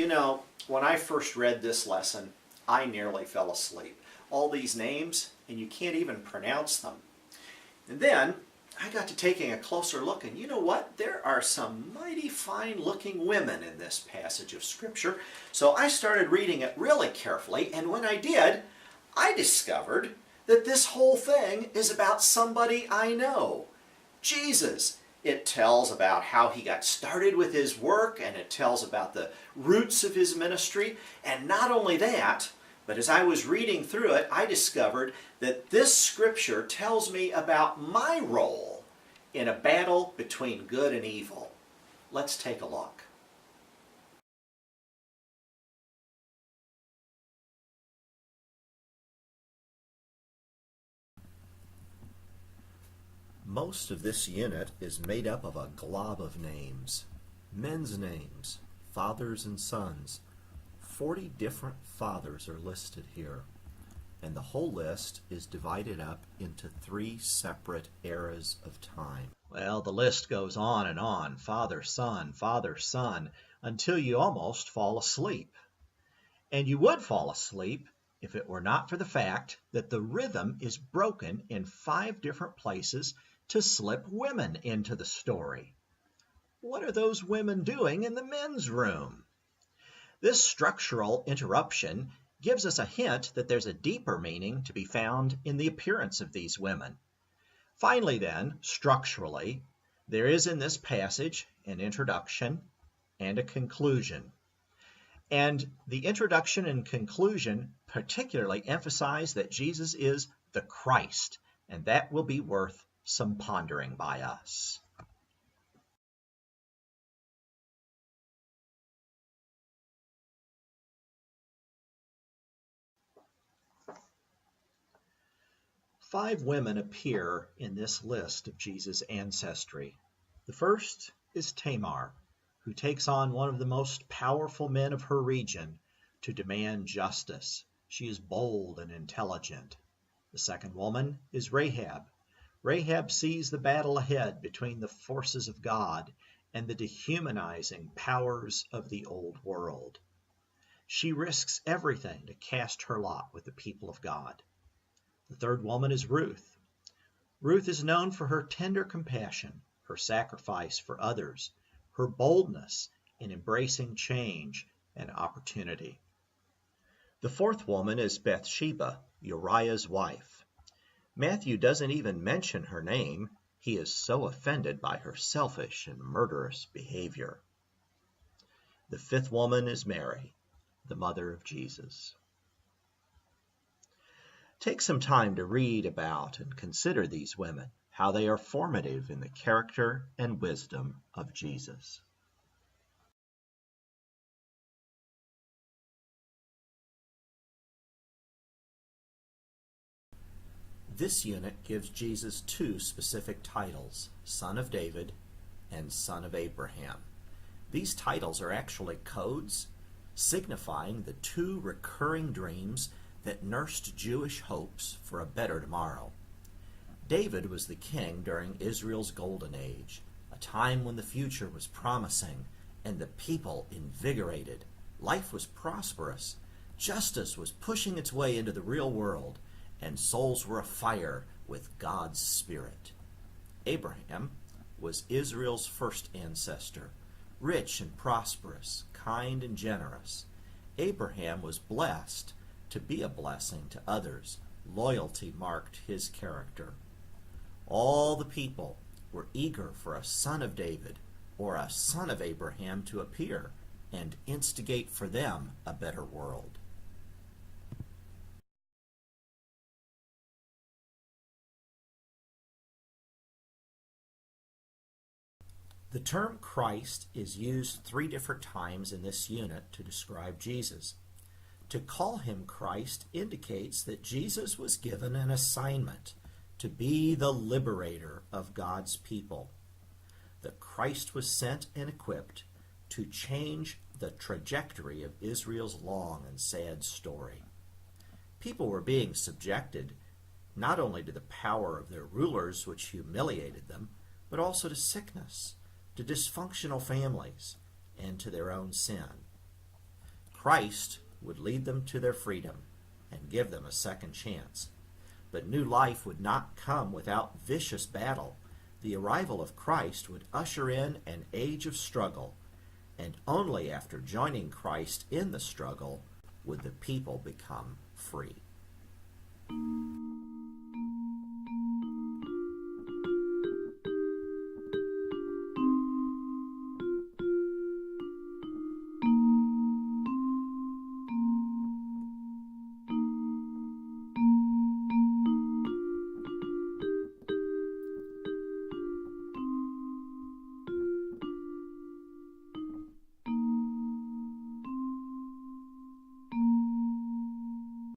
You know, when I first read this lesson, I nearly fell asleep. All these names, and you can't even pronounce them. And then I got to taking a closer look, and you know what? There are some mighty fine-looking women in this passage of Scripture. So I started reading it really carefully, and when I did, I discovered that this whole thing is about somebody I know, Jesus. It tells about how he got started with his work, and it tells about the roots of his ministry. And not only that, but as I was reading through it, I discovered that this scripture tells me about my role in a battle between good and evil. Let's take a look. Most of this unit is made up of a glob of names. Men's names, fathers and sons. 40 different fathers are listed here. And the whole list is divided up into 3 separate eras of time. Well, the list goes on and on, father, son, until you almost fall asleep. And you would fall asleep if it were not for the fact that the rhythm is broken in 5 different places to slip women into the story. What are those women doing in the men's room? This structural interruption gives us a hint that there's a deeper meaning to be found in the appearance of these women. Finally then, structurally, there is in this passage an introduction and a conclusion. And the introduction and conclusion particularly emphasize that Jesus is the Christ, and that will be worth some pondering by us. Five women appear in this list of Jesus' ancestry. The first is Tamar, who takes on one of the most powerful men of her region to demand justice. She is bold and intelligent. The second woman is Rahab. Rahab sees the battle ahead between the forces of God and the dehumanizing powers of the old world. She risks everything to cast her lot with the people of God. The third woman is Ruth. Ruth is known for her tender compassion, her sacrifice for others, her boldness in embracing change and opportunity. The fourth woman is Bathsheba, Uriah's wife. Matthew doesn't even mention her name. He is so offended by her selfish and murderous behavior. The fifth woman is Mary, the mother of Jesus. Take some time to read about and consider these women, how they are formative in the character and wisdom of Jesus. This unit gives Jesus 2 specific titles, Son of David and Son of Abraham. These titles are actually codes signifying the 2 recurring dreams that nursed Jewish hopes for a better tomorrow. David was the king during Israel's golden age, a time when the future was promising and the people invigorated. Life was prosperous. Justice was pushing its way into the real world, and souls were afire with God's Spirit. Abraham was Israel's first ancestor, rich and prosperous, kind and generous. Abraham was blessed to be a blessing to others. Loyalty marked his character. All the people were eager for a son of David or a son of Abraham to appear and instigate for them a better world. The term Christ is used 3 different times in this unit to describe Jesus. To call him Christ indicates that Jesus was given an assignment to be the liberator of God's people. That Christ was sent and equipped to change the trajectory of Israel's long and sad story. People were being subjected not only to the power of their rulers, which humiliated them, but also to sickness, to dysfunctional families, and to their own sin. Christ would lead them to their freedom and give them a second chance. But new life would not come without vicious battle. The arrival of Christ would usher in an age of struggle, and only after joining Christ in the struggle would the people become free.